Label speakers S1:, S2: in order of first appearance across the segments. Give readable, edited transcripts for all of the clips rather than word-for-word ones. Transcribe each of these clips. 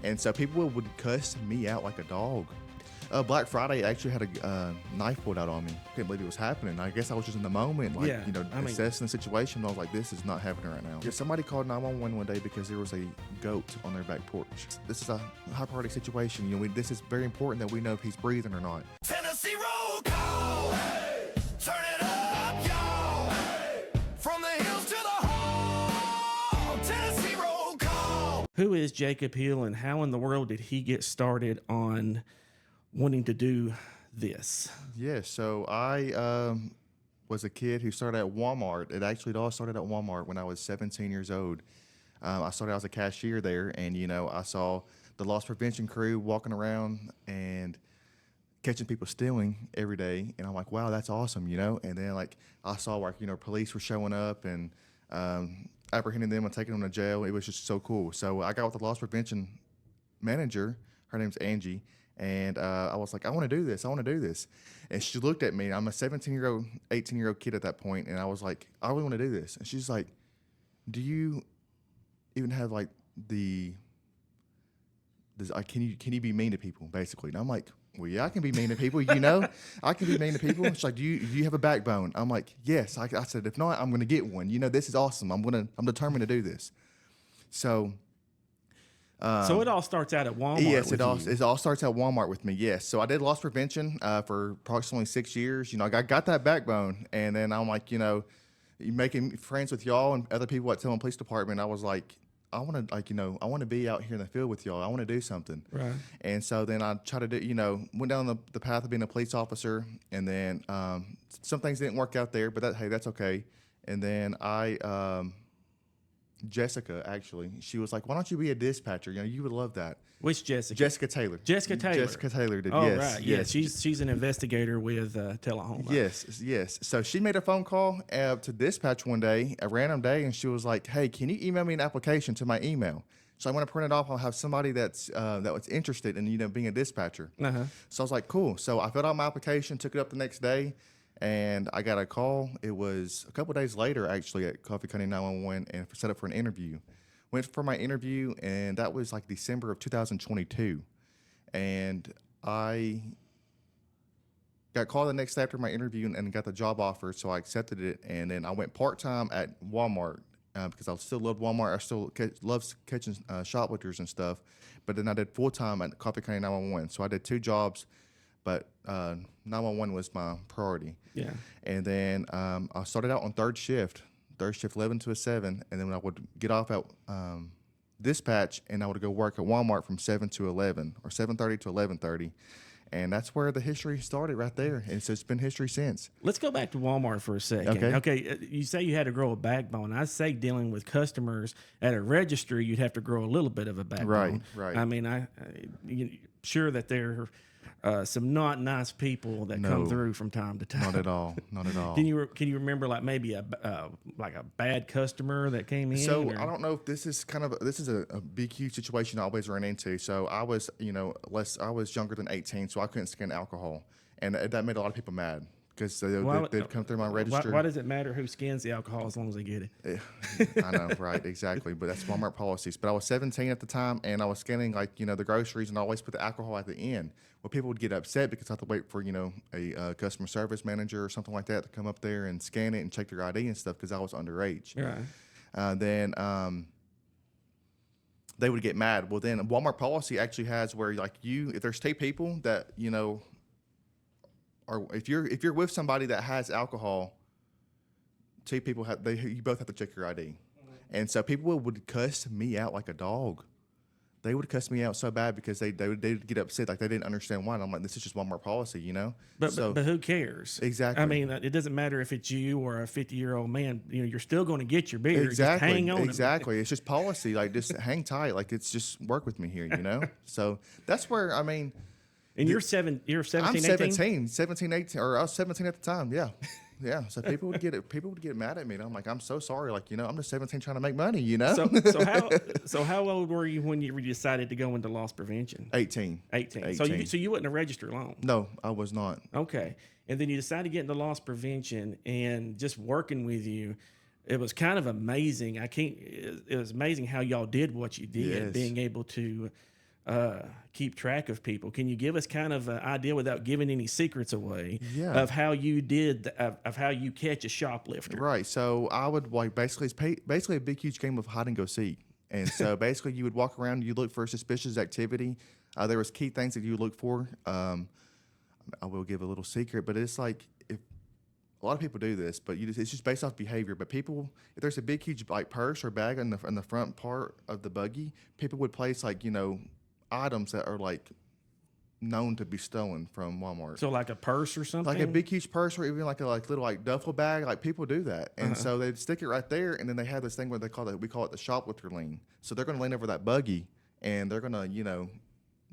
S1: And so people would cuss me out like a dog. Black Friday actually had a knife pulled out on me. Couldn't believe it was happening. I guess I was just in the moment, like, assessing the situation. I was like, this is not happening right now. Yeah, somebody called 911 one day because there was a goat on their back porch. This is a high priority situation. This is very important that we know if he's breathing or not.
S2: Tennessee roll call. Hey, turn it up, y'all. Hey, from the hills to the hall. Tennessee roll call.
S3: Who is Jacob Hill, and how in the world did he get started on wanting to do this?
S1: Yeah, so I was a kid who started at Walmart. It all started at Walmart when I was 17 years old. I started as a cashier there, and I saw the loss prevention crew walking around and catching people stealing every day, and I'm like, wow, that's awesome, And then I saw police were showing up and apprehending them and taking them to jail. It was just so cool. So I got with the loss prevention manager. Her name's Angie. And I was like, I want to do this. And she looked at me. I'm a 17-year-old, 18-year-old kid at that point, and I was like, I really want to do this. And she's like, do you even have can you be mean to people, basically? And I'm like, well, yeah, I can be mean to people, I can be mean to people. She's like, do you have a backbone? I'm like, yes. I said, if not, I'm going to get one. This is awesome. I'm determined to do this. So
S3: it all starts out at Walmart.
S1: Yes, it all starts at Walmart with me. Yes, so I did loss prevention for approximately 6 years. I got that backbone, and then I'm like, you making friends with y'all and other people at Tillman Police Department. I was like, I want to, I want to be out here in the field with y'all. I want to do something.
S3: Right.
S1: And so then I tried to do, went down the path of being a police officer, and then some things didn't work out there, but that's okay. And then Jessica, actually, she was like, why don't you be a dispatcher? You would love that.
S3: Which Jessica?
S1: Jessica Taylor.
S3: Jessica
S1: Taylor did,
S3: oh,
S1: yes.
S3: Right.
S1: Yes.
S3: Yeah, she's an investigator with Telehoma.
S1: Yes. So she made a phone call to dispatch one day, a random day, and she was like, hey, can you email me an application to my email? So I want to print it off. I'll have somebody that was interested in, being a dispatcher. Uh-huh. So I was like, cool. So I filled out my application, took it up the next day, and I got a call. It was a couple of days later, actually, at Coffee County 911, and set up for an interview. Went for my interview, and that was December of 2022. And I got called the next day after my interview and got the job offer, so I accepted it. And then I went part-time at Walmart because I still loved Walmart. I still loved catching shoplifters and stuff. But then I did full-time at Coffee County 911. So I did 2 jobs, but 911 was my priority.
S3: Yeah.
S1: And then I started out on third shift 11 to 7, and then I would get off at dispatch, and I would go work at Walmart from 7 to 11, or 7:30 to 11:30, and that's where the history started right there, and so it's been history since.
S3: Let's go back to Walmart for a second. Okay, you say you had to grow a backbone. I say dealing with customers at a register, you'd have to grow a little bit of a backbone.
S1: Right.
S3: I mean, sure that there are some not nice people that come through from time to time.
S1: Not at all.
S3: Can you remember maybe a bad customer that came in?
S1: So I don't know if this is a big huge situation I always run into. So I was I was younger than 18, so I couldn't scan alcohol, and that made a lot of people mad because they'd come through my register.
S3: Why does it matter who scans the alcohol as long as they get it?
S1: I know, right? Exactly. But that's Walmart policies. But I was 17 at the time, and I was scanning the groceries, and I always put the alcohol at the end. Well, people would get upset because I had to wait for a customer service manager or something like that to come up there and scan it and check their ID and stuff because I was underage.
S3: Right.
S1: Then they would get mad. Well, then Walmart policy actually has where if there's 2 people that or if you're with somebody that has alcohol, 2 people you both have to check your ID. Mm-hmm. And so people would cuss me out like a dog. They would cuss me out so bad because they would get upset, they didn't understand why. And I'm like, this is just Walmart policy, But
S3: who cares?
S1: Exactly.
S3: I mean, it doesn't matter if it's you or a 50-year-old man. You're still going to get your beer.
S1: Exactly.
S3: Just hang on.
S1: Exactly. It's just policy. Just hang tight. It's just work with me here, So that's where And
S3: you're 17,
S1: I'm
S3: 18?
S1: 17, 18, or I was 17 at the time. Yeah. Yeah. So people would get mad at me. And I'm like, I'm so sorry. I'm just 17 trying to make money,
S3: So how old were you when you decided to go into loss prevention?
S1: 18.
S3: 18. So you wouldn't have registered long?
S1: No, I was not.
S3: Okay. And then you decided to get into loss prevention, and just working with you, it was kind of amazing. It was amazing how y'all did what you did,
S1: Yes.
S3: being able to keep track of people. Can you give us kind of an idea without giving any secrets away
S1: Yeah.
S3: of how you did of how you catch a shoplifter?
S1: Right. So I would like basically basically a big huge game of hide and go seek. And so basically you would walk around, you look for suspicious activity. There was key things that you look for. I will give a little secret, but it's like if a lot of people do this, but it's just based off behavior. But people, if there's a big huge like purse or bag in the front part of the buggy, people would place like items that are like known to be stolen from Walmart.
S3: So like a purse or something?
S1: Like a big huge purse or even like a little like duffel bag, like people do that. And so they'd stick it right there, and then they have this thing where we call it the shoplifter lean. So they're gonna lean over that buggy and they're gonna,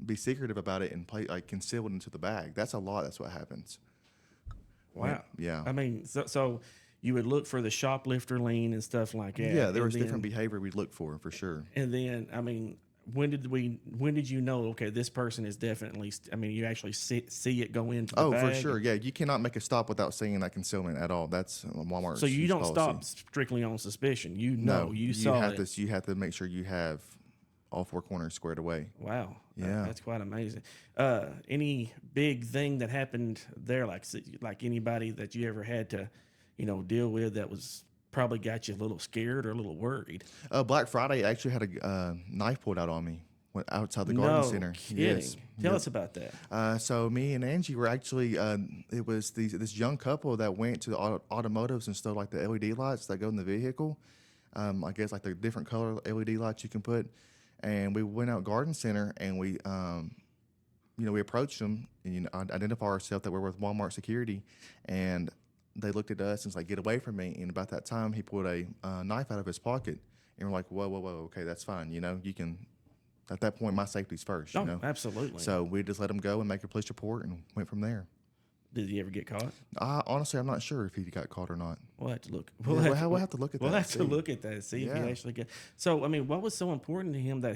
S1: be secretive about it and conceal it into the bag. That's what happens.
S3: Wow.
S1: Yeah.
S3: I mean, so you would look for the shoplifter lean and stuff like that.
S1: Yeah, there was
S3: and
S1: different behavior we'd look for sure.
S3: And then, I mean, when did you know, okay, this person is definitely, you actually see it go into the bag?
S1: For sure. Yeah, you cannot make a stop without seeing that concealment at all. That's Walmart's
S3: So you don't
S1: policy.
S3: Stop strictly on suspicion. You saw
S1: have
S3: it.
S1: You have to make sure you have all four corners squared away.
S3: Wow.
S1: Yeah.
S3: That's quite amazing. Any big thing that happened there, like anybody that you ever had to, deal with that was probably got you a little scared or a little worried?
S1: Black Friday, I actually had a knife pulled out on me outside the garden center.
S3: Kidding.
S1: Yes.
S3: Tell us about that.
S1: So me and Angie were actually, it was this young couple that went to the automotives and stole like the LED lights that go in the vehicle. I guess like the different color LED lights you can put. And we went out garden center and we approached them and identify ourselves that we're with Walmart security, and they looked at us and was like, "Get away from me!" And about that time, he pulled a knife out of his pocket, and we're like, "Whoa, okay, that's fine. You can." At that point, my safety's first.
S3: Oh, absolutely.
S1: So we just let him go and make a police report and went from there.
S3: Did he ever get caught?
S1: Honestly, I'm not sure if he got caught or not.
S3: We'll have to look.
S1: We'll have to look at that.
S3: We'll have to look at that and see if he actually got. So, what was so important to him that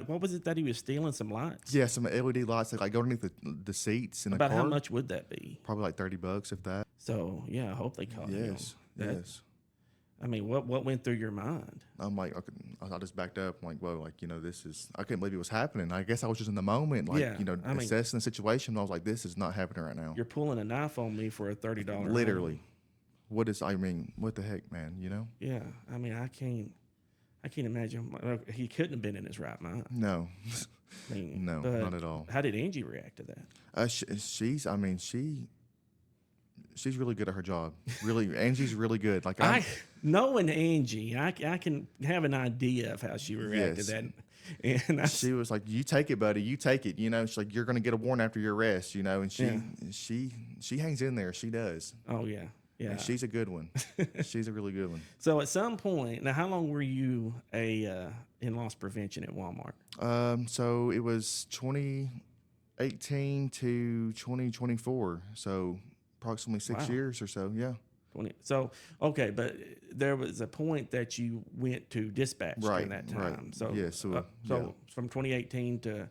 S3: what was it that he was stealing some lights?
S1: Yeah, some LED lights that like go underneath the seats in the car.
S3: About how much would that be?
S1: Probably like $30, if that.
S3: So, yeah, I hope they caught him.
S1: Yes.
S3: What went through your mind?
S1: I'm like, I just backed up. I'm like, whoa, this is, I couldn't believe it was happening. I guess I was just in the moment, assessing the situation. I was like, this is not happening right now.
S3: You're pulling a knife on me for a $30.
S1: Literally. What the heck, man,
S3: Yeah. I can't imagine. He couldn't have been in his right mind.
S1: No. No, not at all.
S3: How did Angie react to that?
S1: She's really good at her job. Really, Angie's really good. Like
S3: knowing Angie, I can have an idea of how she reacted to that. And
S1: she was like, "You take it, buddy. You take it." She's like, "You're going to get a warrant after your arrest." And she hangs in there. She does.
S3: Oh yeah, yeah.
S1: And she's a good one. She's a really good one.
S3: So at some point, now, how long were you in loss prevention at Walmart?
S1: So it was 2018 to 2024. So approximately 6 years or so. Yeah.
S3: 20. So, okay, but there was a point that you went to dispatch during that time.
S1: Right.
S3: So,
S1: yes.
S3: From 2018 to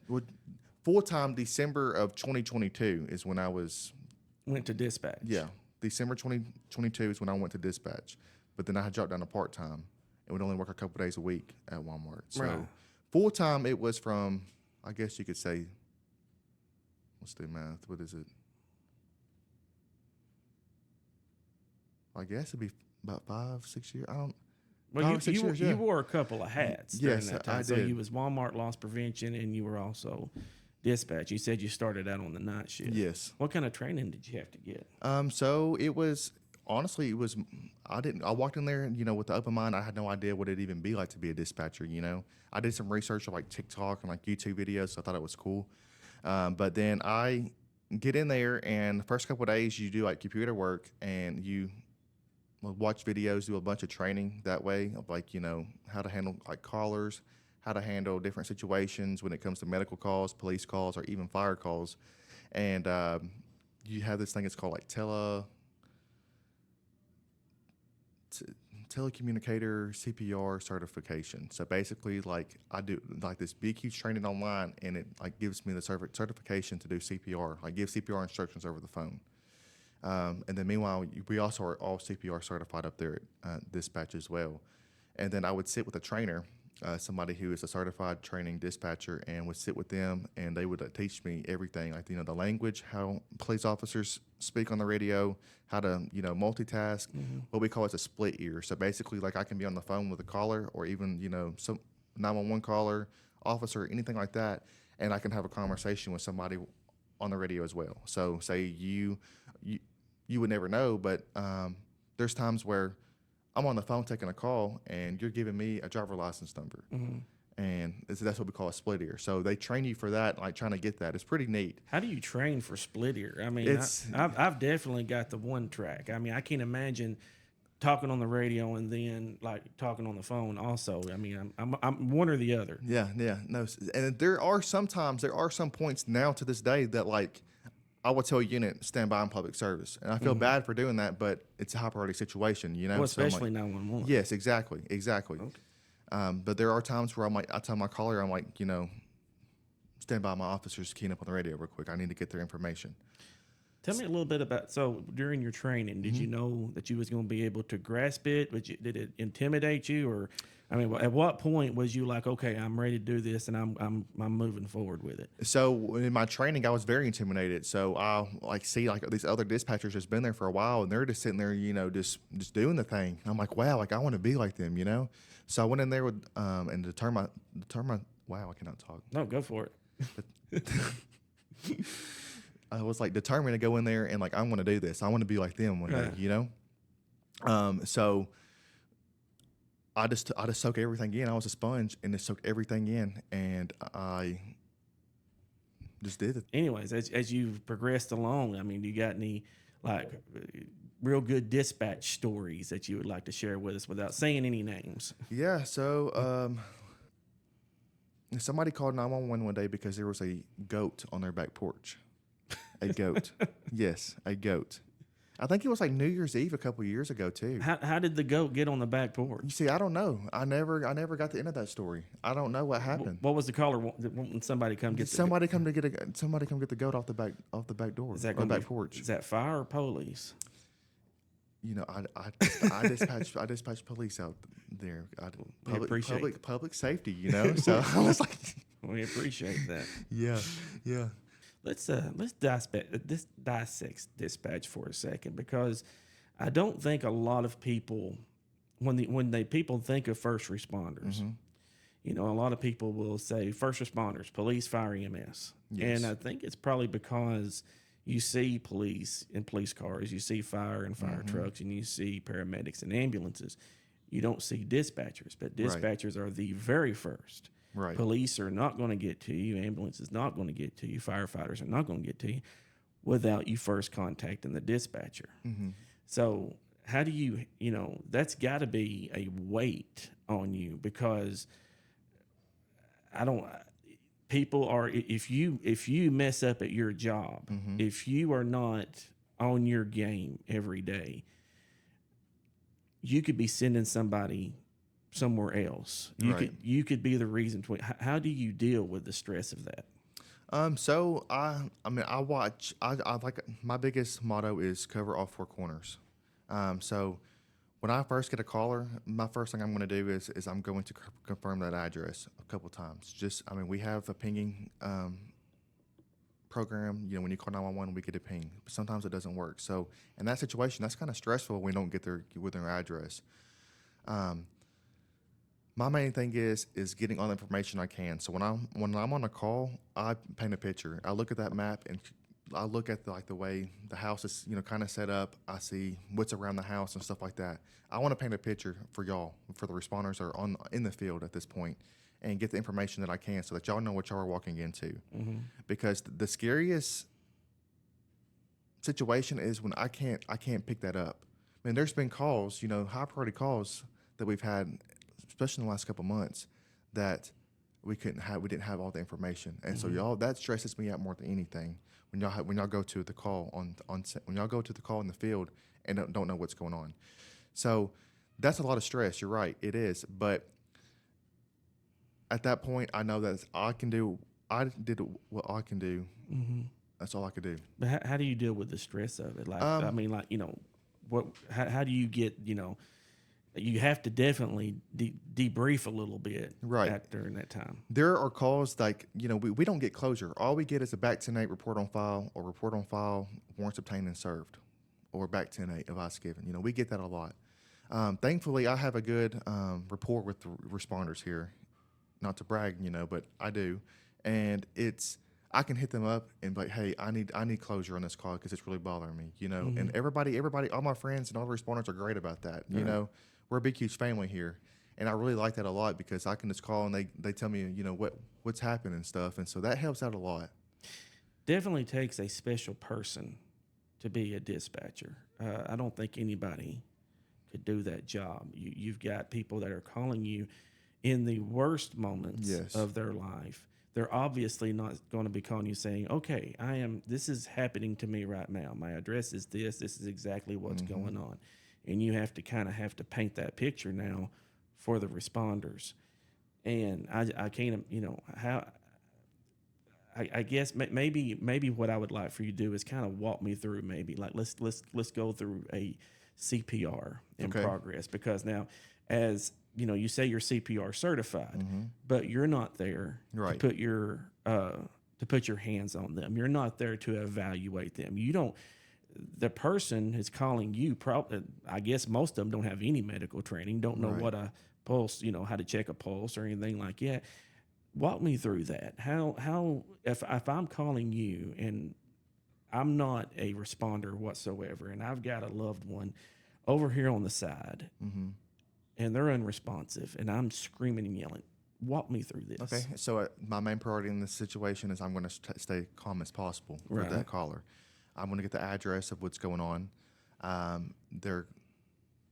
S1: full time December of 2022 is when I
S3: went to dispatch.
S1: Yeah, December 2022 is when I went to dispatch, but then I had dropped down to part time and would only work a couple days a week at Walmart. So full time it was from, I guess you could say, let's do math. What is it? I guess it'd be about 5-6 years.
S3: You wore a couple of hats during that time.
S1: I
S3: so
S1: did.
S3: you was Walmart loss prevention, and you were also dispatch. You said you started out on the night shift.
S1: Yes.
S3: What kind of training did you have to get?
S1: So it was honestly, I walked in there, with the open mind. I had no idea what it'd even be like to be a dispatcher. I did some research on like TikTok and like YouTube videos, so I thought it was cool. But then I get in there, and the first couple of days you do like computer work, and you watch videos, do a bunch of training that way of like, how to handle like callers, how to handle different situations when it comes to medical calls, police calls, or even fire calls. And you have this thing, it's called like telecommunicator CPR certification. So basically, like I do like this big huge training online, and it like gives me the certification to do CPR. I give CPR instructions over the phone. And then meanwhile, we also are all CPR certified up there at dispatch as well. And then I would sit with a trainer somebody who is a certified training dispatcher, and would sit with them, and they would teach me everything, like the language, how police officers speak on the radio, how to multitask. What we call is a split ear. So basically, like I can be on the phone with a caller, or even some 911 caller, officer, anything like that, and I can have a conversation with somebody on the radio as well. So say you would never know, but there's times where I'm on the phone taking a call, and you're giving me a driver license number, and that's what we call a split ear. So they train you for that, like trying to get that. It's pretty neat.
S3: How do you train for split ear? I mean,
S1: It's-
S3: I've definitely got the one track. I mean, I can't imagine talking on the radio and then like talking on the phone also. I mean, I'm one or the other.
S1: Yeah, no, and there are some points now to this day that like I will tell a unit stand by in public service, and I feel bad for doing that, but it's a high priority situation,
S3: Well,
S1: So I'm
S3: especially
S1: like,
S3: 911.
S1: yes, exactly.
S3: Okay.
S1: But there are times where I tell my caller, I'm like, stand by, my officers keying up on the radio real quick. I need to get their information.
S3: Tell me a little bit about, so during your training, did you know that you was going to be able to grasp it? Did it intimidate you? Or, I mean, at what point was you like, okay, I'm ready to do this and I'm moving forward with it?
S1: So in my training, I was very intimidated. So I see these other dispatchers that's been there for a while, and they're just sitting there, just doing the thing. I'm like, wow, like I want to be like them, So I went in there with and determine. Wow, I cannot talk.
S3: No, go for it.
S1: I was like determined to go in there and like I want to do this. I want to be like them one day, So I just soak everything in. I was a sponge and just soaked everything in, and I just did it.
S3: Anyways, as you've progressed along, I mean, do you got any like real good dispatch stories that you would like to share with us without saying any names?
S1: Yeah. So somebody called 911 one day because there was a goat on their back porch. A goat. Yes, a goat. I think it was like New Year's Eve a couple years ago too.
S3: How did the goat get on the back porch?
S1: You see, I don't know. I never got the end of that story. I don't know what happened.
S3: What was the caller wanting somebody come get
S1: Somebody come get the goat off the back door.
S3: Is that
S1: on
S3: going
S1: the
S3: to
S1: back porch?
S3: Is that fire or police?
S1: I dispatch police out there. Public safety. So I was like,
S3: We appreciate that.
S1: yeah.
S3: Let's dissect dispatch for a second, because I don't think a lot of people, when people think of first responders, a lot of people will say first responders, police, fire, EMS,
S1: Yes.
S3: and I think it's probably because you see police in police cars, you see fire in fire trucks, and you see paramedics and ambulances. You don't see dispatchers, but dispatchers are the very first.
S1: Right.
S3: Police are not going to get to you. Ambulance is not going to get to you. Firefighters are not going to get to you without you first contacting the dispatcher. So how do you, that's got to be a weight on you, because people are, if you mess up at your job, if you are not on your game every day, you could be sending somebody somewhere else. You could be the reason. How do you deal with the stress of that?
S1: So I like, my biggest motto is cover all four corners. So when I first get a caller, my first thing I'm going to do is I'm going to confirm that address a couple times. We have a pinging program. When you call 911, we get a ping. But sometimes it doesn't work. So in that situation, that's kind of stressful when we don't get with their address. My main thing is getting all the information I can. So when I'm on a call, I paint a picture. I look at that map and I look at the way the house is kind of set up. I see what's around the house and stuff like that. I want to paint a picture for y'all, for the responders that are in the field at this point, and get the information that I can so that y'all know what y'all are walking into. Because the scariest situation is when I can't pick that up. I mean, there's been calls, high priority calls that we've had, especially in the last couple of months, that we didn't have all the information, and so y'all, that stresses me out more than anything. When y'all go to the call when y'all go to the call in the field and don't know what's going on, so that's a lot of stress. You're right, it is. But at that point, I know that I did what I can do. That's all I could do.
S3: But how do you deal with the stress of it? Like, how do you get, you have to definitely debrief a little bit
S1: Right.
S3: during that time.
S1: There are calls like, we don't get closure. All we get is a back 10-8 report on file or report on file, warrants obtained and served, or back 10-8 advice given. We get that a lot. Thankfully, I have a good rapport with the responders here. Not to brag, but I do. And I can hit them up and be like, hey, I need closure on this call because it's really bothering me, And everybody, all my friends and all the responders are great about that. We're a big, huge family here. And I really like that a lot because I can just call and they tell me, what's happened and stuff. And so that helps out a lot.
S3: Definitely takes a special person to be a dispatcher. I don't think anybody could do that job. You've got people that are calling you in the worst moments
S1: Yes.
S3: of their life. They're obviously not going to be calling you saying, okay, this is happening to me right now. My address is this is exactly what's going on. And you have to paint that picture now for the responders. And I can't, how, I guess maybe what I would like for you to do is kind of walk me through maybe like let's go through a CPR in
S1: Okay.
S3: progress, because now as you say you're CPR certified, but you're not there
S1: Right.
S3: to put your hands on them. You're not there to evaluate them. You don't. The person is calling you. I guess most of them don't have any medical training. Don't know
S1: Right.
S3: what a pulse, how to check a pulse or anything like that. Walk me through that. How if I'm calling you and I'm not a responder whatsoever, and I've got a loved one over here on the side, and they're unresponsive, and I'm screaming and yelling. Walk me through this.
S1: Okay. So my main priority in this situation is I'm going to stay calm as possible for
S3: Right.
S1: that caller. I'm going to get the address of what's going on. They're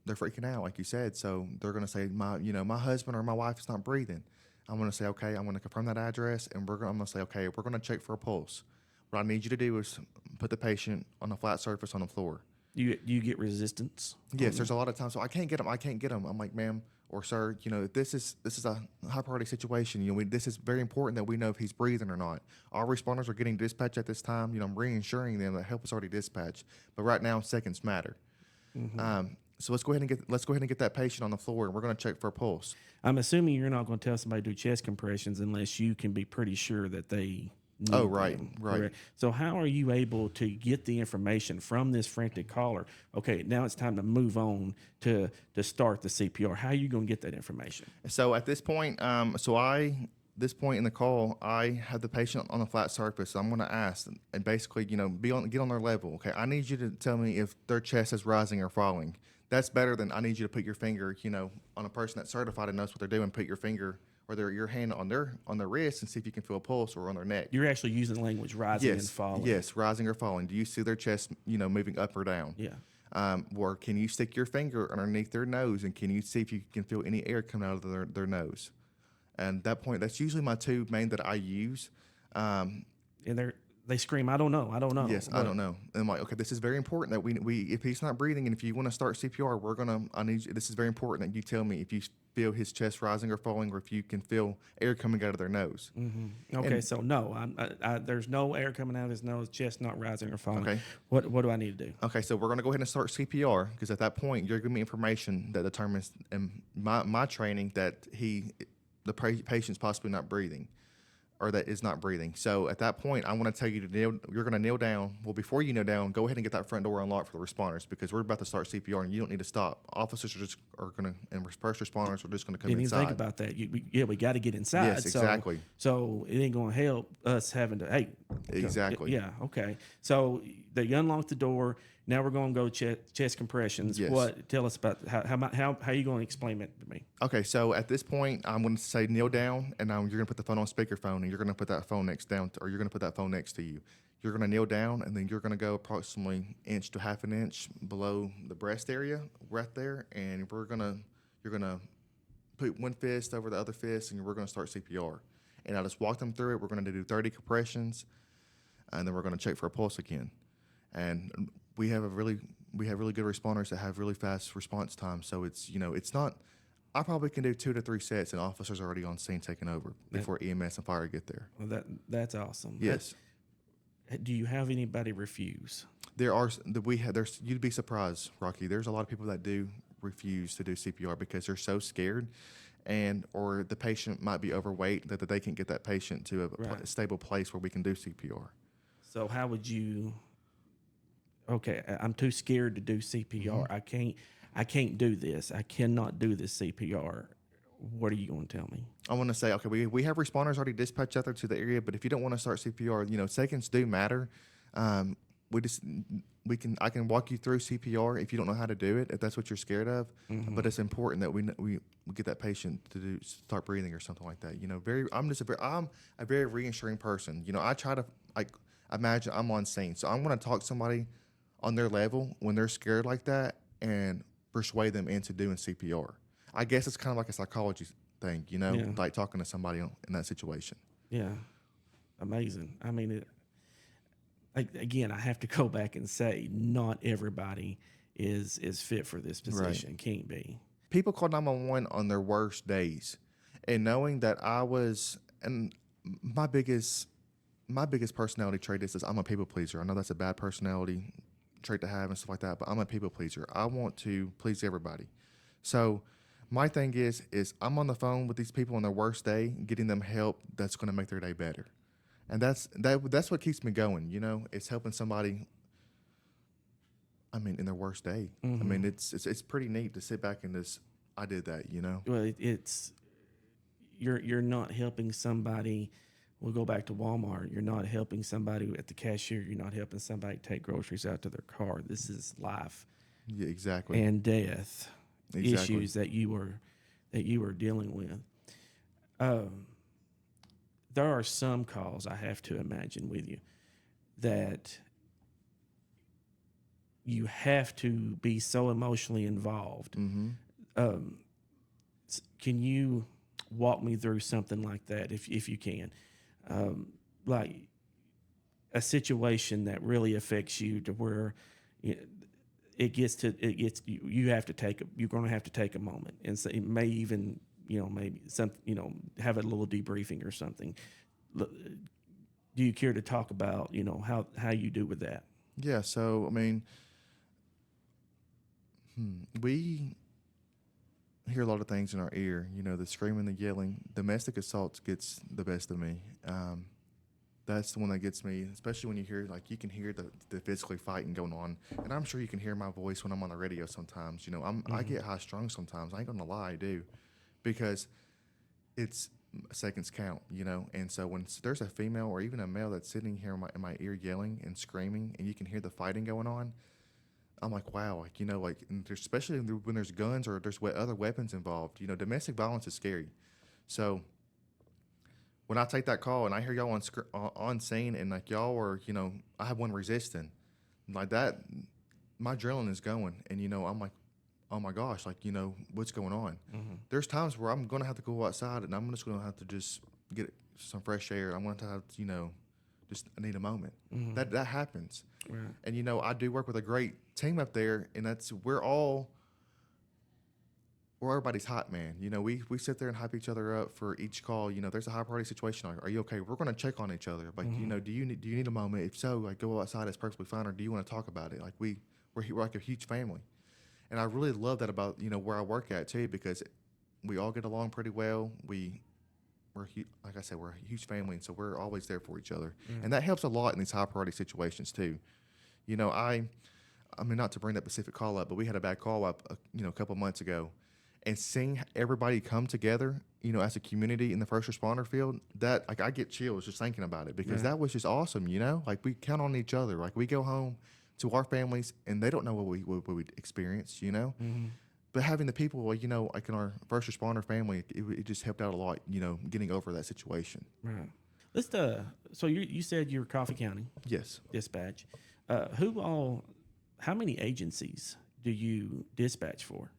S1: freaking out, like you said. So they're going to say, my husband or my wife is not breathing. I'm going to say, okay, I'm going to confirm that address, and I'm going to say, okay, we're going to check for a pulse. What I need you to do is put the patient on a flat surface on the floor.
S3: You get resistance.
S1: Yes, there's a lot of times. So I can't get them. I'm like, ma'am or sir, this is a high priority situation. This is very important that we know if he's breathing or not. Our responders are getting dispatched at this time. I'm reassuring them that help is already dispatched. But right now, seconds matter. So let's go ahead and get that patient on the floor, and we're going to check for a pulse.
S3: I'm assuming you're not going to tell somebody to do chest compressions unless you can be pretty sure that they need
S1: Oh, right,
S3: them,
S1: right.
S3: correct? So how are you able to get the information from this frantic caller? Okay, now it's time to move on to start the CPR. How are you going to get that information?
S1: So at this point, this point in the call, I have the patient on a flat surface. So I'm going to ask and basically, get on their level. Okay, I need you to tell me if their chest is rising or falling. That's better than I need you to put your finger, on a person that's certified and knows what they're doing. Put your finger or your hand on their wrist and see if you can feel a pulse, or on their neck.
S3: You're actually using the language rising and falling.
S1: Yes, rising or falling. Do you see their chest, moving up or down?
S3: Yeah.
S1: Or can you stick your finger underneath their nose and can you see if you can feel any air coming out of their nose? And at that point, that's usually my two main that I use.
S3: And they scream, I don't know.
S1: Yes, I don't know. And I'm like, okay, this is very important that we if he's not breathing and if you want to start CPR, this is very important that you tell me if you feel his chest rising or falling, or if you can feel air coming out of their nose.
S3: Okay, so no, there's no air coming out of his nose, chest not rising or falling.
S1: Okay.
S3: What do I need to do?
S1: Okay, so we're going to go ahead and start CPR, because at that point, you're giving me information that determines in my training that the patient's possibly not breathing, or that is not breathing. So at that point, I'm going to tell you you're going to kneel down. Well, before you kneel down, go ahead and get that front door unlocked for the responders, because we're about to start CPR and you don't need to stop. Officers are going to, and first responders are just going to come
S3: Didn't
S1: inside.
S3: even think about that. We got to get inside.
S1: Yes, exactly.
S3: So it ain't going to help us having to, hey.
S1: Exactly.
S3: Yeah, okay. So they unlock the door. Now we're going to go chest compressions.
S1: Yes.
S3: Tell us about how are you going to explain it to me?
S1: Okay, so at this point, I'm going to say kneel down, and now you're going to put the phone on speakerphone, and you're going to put that phone next to you. You're going to kneel down, and then you're going to go approximately inch to half an inch below the breast area, right there, and you're going to put one fist over the other fist, and we're going to start CPR. And I'll just walk them through it. We're going to do 30 compressions, and then we're going to check for a pulse again. And we have really good responders that have really fast response time. So it's not. I probably can do 2 to 3 sets, and officers are already on scene taking over before EMS and fire get there.
S3: Well, that's awesome.
S1: Yes.
S3: Do you have anybody refuse?
S1: You'd be surprised, Rocky. There's a lot of people that do refuse to do CPR because they're so scared, and or the patient might be overweight that they can't get that patient to a
S3: Right.
S1: stable place where we can do CPR.
S3: So how would you? Okay, I'm too scared to do CPR. I can't do this. I cannot do this CPR. What are you going to tell me?
S1: I want to say, okay, we have responders already dispatched out there to the area, but if you don't want to start CPR, seconds do matter. We just I can walk you through CPR if you don't know how to do it, if that's what you're scared of. But it's important that we get that patient to start breathing or something like that. I'm a very reassuring person. I try to imagine I'm on scene, so I'm going to talk to somebody on their level when they're scared like that and persuade them into doing CPR. I guess it's kind of like a psychology thing,
S3: Yeah.
S1: like talking to somebody in that situation.
S3: Yeah, amazing. I mean, again, I have to go back and say, not everybody is fit for this position. Can't be.
S1: People call 911 on their worst days, and knowing that and my biggest personality trait is I'm a people pleaser. I know that's a bad personality trait to have and stuff like that, but I'm a people pleaser. I want to please everybody. So my thing is I'm on the phone with these people on their worst day, getting them help that's going to make their day better. And that's what keeps me going, It's helping somebody, in their worst day. It's pretty neat to sit back and just, I did that,
S3: Well, it's you're not helping somebody. We'll go back to Walmart. You're not helping somebody at the cashier. You're not helping somebody take groceries out to their car. This is life
S1: Yeah, exactly.
S3: and death
S1: Exactly.
S3: issues that you were dealing with. There are some calls, I have to imagine with you, that you have to be so emotionally involved. Can you walk me through something like that, if you can? Like a situation that really affects you to where you're going to have to take a moment, and so it may even, maybe have a little debriefing or something. Do you care to talk about, how you do with that?
S1: Yeah, so we hear a lot of things in our ear, the screaming, the yelling. Domestic assault gets the best of me. That's the one that gets me, especially when you hear, you can hear the physically fighting going on. And I'm sure you can hear my voice when I'm on the radio sometimes. I get high strung sometimes. I ain't gonna lie, I do. Because it's seconds count, And so when there's a female or even a male that's sitting here in my ear yelling and screaming, and you can hear the fighting going on, I'm like, wow, and especially when there's guns or there's other weapons involved. Domestic violence is scary. So when I take that call and I hear y'all on scene and y'all are, I have one resisting, like that, my adrenaline is going, and I'm like, oh my gosh, what's going on? There's times where I'm gonna have to go outside and I'm just gonna have to just get some fresh air. I'm gonna have to, I need a moment. That happens.
S3: Right.
S1: And I do work with a great team up there, and we're everybody's hot, man. We sit there and hype each other up for each call. There's a high priority situation. Are you okay? We're gonna check on each other. Do you need a moment? If so, go outside. It's perfectly fine. Or do you want to talk about it? We're like a huge family, and I really love that about where I work at too, because we all get along pretty well. Like I said, we're a huge family, and so we're always there for each other, and that helps a lot in these high priority situations too. Not to bring that specific call up, but we had a bad call up, a couple months ago, and seeing everybody come together, as a community in the first responder field, that I get chills just thinking about it, because that was just awesome. We count on each other. We go home to our families, and they don't know what we experience. But having the people, in our first responder family, it just helped out a lot. Getting over that situation.
S3: Right. Let's. So you said you were Coffee County
S1: Yes.
S3: dispatch. How many agencies do you dispatch for?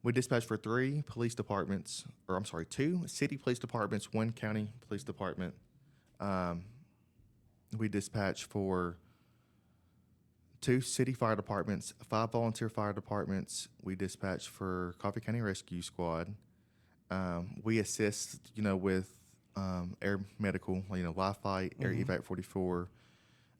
S1: We dispatch for 3 police departments, 2 city police departments, 1 county police department. We dispatch for 2 city fire departments, 5 volunteer fire departments. We dispatch for Coffee County Rescue Squad. We assist, with air medical, life flight, air evac 44,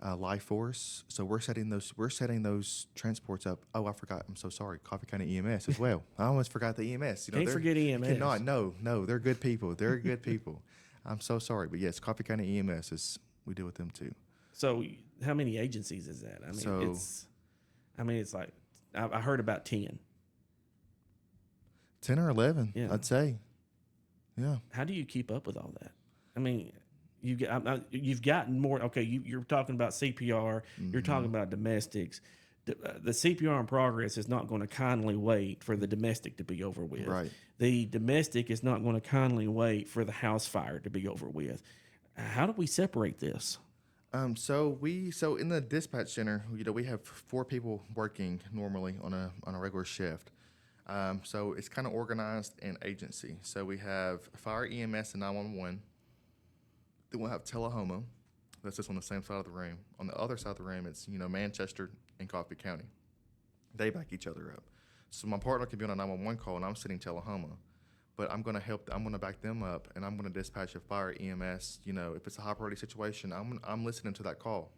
S1: Life Force. So we're setting those transports up. Oh, I forgot. I'm so sorry. Coffee County EMS as well. I almost forgot the EMS.
S3: Can't forget
S1: You
S3: EMS.
S1: cannot. No, they're good people. They're good people. I'm so sorry, but yes, Coffee County EMS is we deal with them too.
S3: So how many agencies is that? I mean,
S1: So-
S3: it's like I heard about 10.
S1: 10 or 11,
S3: Yeah.
S1: I'd say. Yeah.
S3: How do you keep up with all that? I mean, you've gotten more. Okay, you're talking about CPR. You're talking about domestics. The CPR in progress is not going to kindly wait for the domestic to be over with.
S1: Right.
S3: The domestic is not going to kindly wait for the house fire to be over with. How do we separate this?
S1: So in the dispatch center, we have 4 people working normally on a regular shift. So it's kind of organized in agency. So we have fire, EMS, and 911. Then we'll have Tullahoma. That's just on the same side of the room. On the other side of the room, it's Manchester and Coffee County. They back each other up. So my partner can be on a 911 call, and I'm sitting Tullahoma, but I'm going to back them up, and I'm going to dispatch a fire, EMS. If it's a high priority situation, I'm listening to that call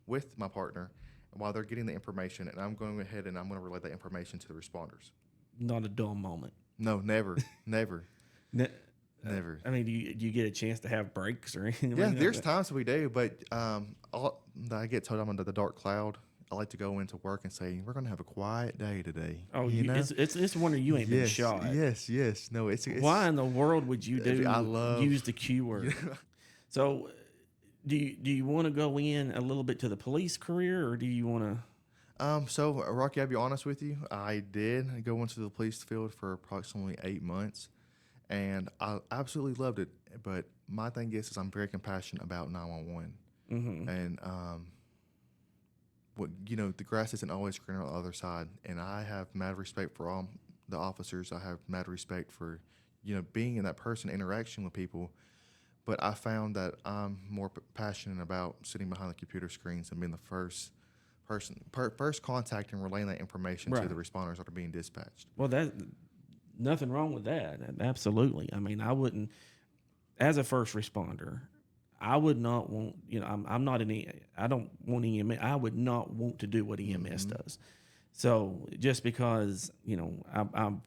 S1: with my partner while they're getting the information, and I'm going ahead and I'm going to relay that information to the responders.
S3: Not a dull moment.
S1: No, never, never. Never.
S3: I mean, do you get a chance to have breaks or anything?
S1: Yeah,
S3: like
S1: there's
S3: that?
S1: times we do, but I get told I'm under the dark cloud. I like to go into work and say, we're going to have a quiet day today.
S3: Oh,
S1: you know?
S3: it's a wonder you ain't been shot.
S1: Yes. No, it's
S3: Why in the world would you use the Q word? So, do you want to go in a little bit to the police career, or do you want to?
S1: So Rocky, I'll be honest with you. I did go into the police field for approximately 8 months, and I absolutely loved it. But my thing is I'm very compassionate about 911, and the grass isn't always greener on the other side. And I have mad respect for all the officers. I have mad respect for being in that person interaction with people. But I found that I'm more passionate about sitting behind the computer screens and being the first contact and relaying that information to
S3: Right.
S1: the responders that are being dispatched.
S3: Well, that nothing wrong with that. Absolutely. I mean, I wouldn't, as a first responder, I would not want. I'm not any. I don't want EMS. I would not want to do what EMS does. So just because I'm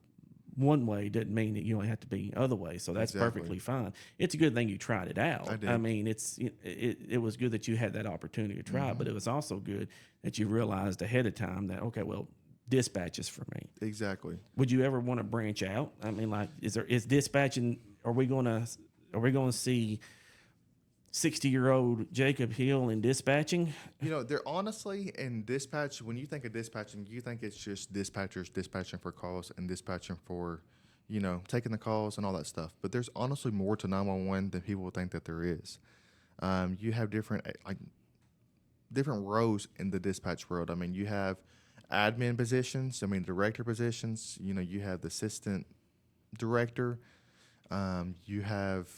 S3: one way doesn't mean that you don't have to be other way. So that's
S1: Exactly.
S3: perfectly fine. It's a good thing you tried it out.
S1: I did.
S3: I mean, it was good that you had that opportunity to try it, but it was also good that you realized ahead of time that, okay, well, dispatch is for me.
S1: Exactly.
S3: Would you ever want to branch out? I mean, like, is dispatching? Are we going to see 60-year-old Jacob Hill in dispatching?
S1: They're honestly in dispatch. When you think of dispatching, you think it's just dispatchers dispatching for calls and dispatching for, taking the calls and all that stuff. But there's honestly more to 911 than people think that there is. You have different roles in the dispatch world. I mean, you have admin positions. I mean, director positions. You have the assistant director. You have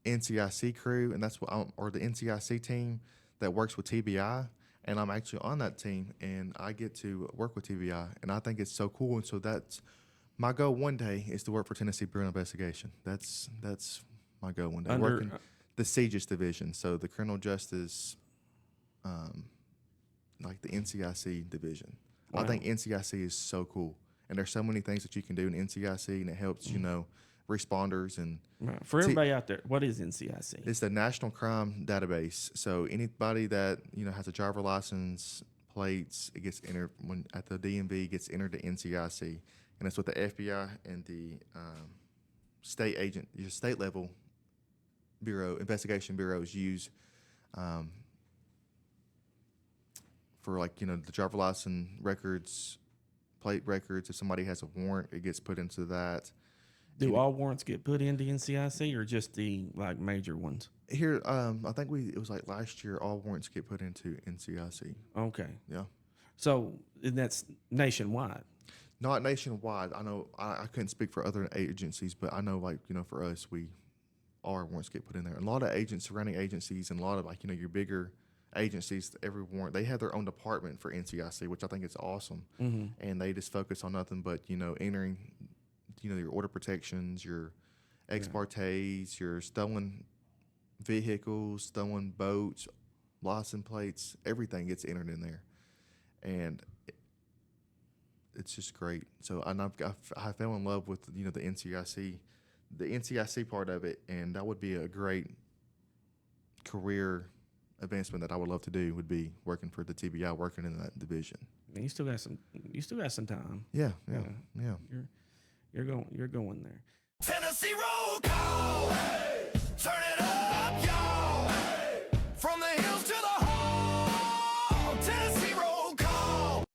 S1: NCIC crew, and that's or the NCIC team that works with TBI, and I'm actually on that team, and I get to work with TBI, and I think it's so cool. And so that's my goal one day is to work for Tennessee Bureau of Investigation. That's my goal one day. Working the CJIS division, so the criminal justice, like the NCIC division.
S3: Wow.
S1: I think NCIC is so cool, and there's so many things that you can do in NCIC, and it helps responders and
S3: Right. For everybody out there, what is NCIC?
S1: it's the National Crime Database. So anybody that has a driver license, plates, it gets entered at the DMV, gets entered to NCIC, and it's what the FBI and the state level investigation bureaus use for the driver license records, plate records. If somebody has a warrant, it gets put into that.
S3: Do all warrants get put into NCIC or just the major ones?
S1: Here, I think it was last year, all warrants get put into NCIC.
S3: Okay.
S1: Yeah.
S3: So and that's nationwide.
S1: Not nationwide. I know I couldn't speak for other agencies, but I know for us, all our warrants get put in there. And a lot of surrounding agencies and a lot of your bigger agencies, every warrant, they have their own department for NCIC, which I think is awesome. And they just focus on nothing but, entering your order protections, your ex partes, your stolen vehicles, stolen boats, license plates, everything gets entered in there, and it's just great. So I fell in love with the NCIC part of it, and that would be a great career advancement that I would love to do. Would be working for the TBI, working in that division.
S3: Man, you still got some time.
S1: Yeah.
S3: You're going there.
S2: Tennessee roll call. Hey, turn it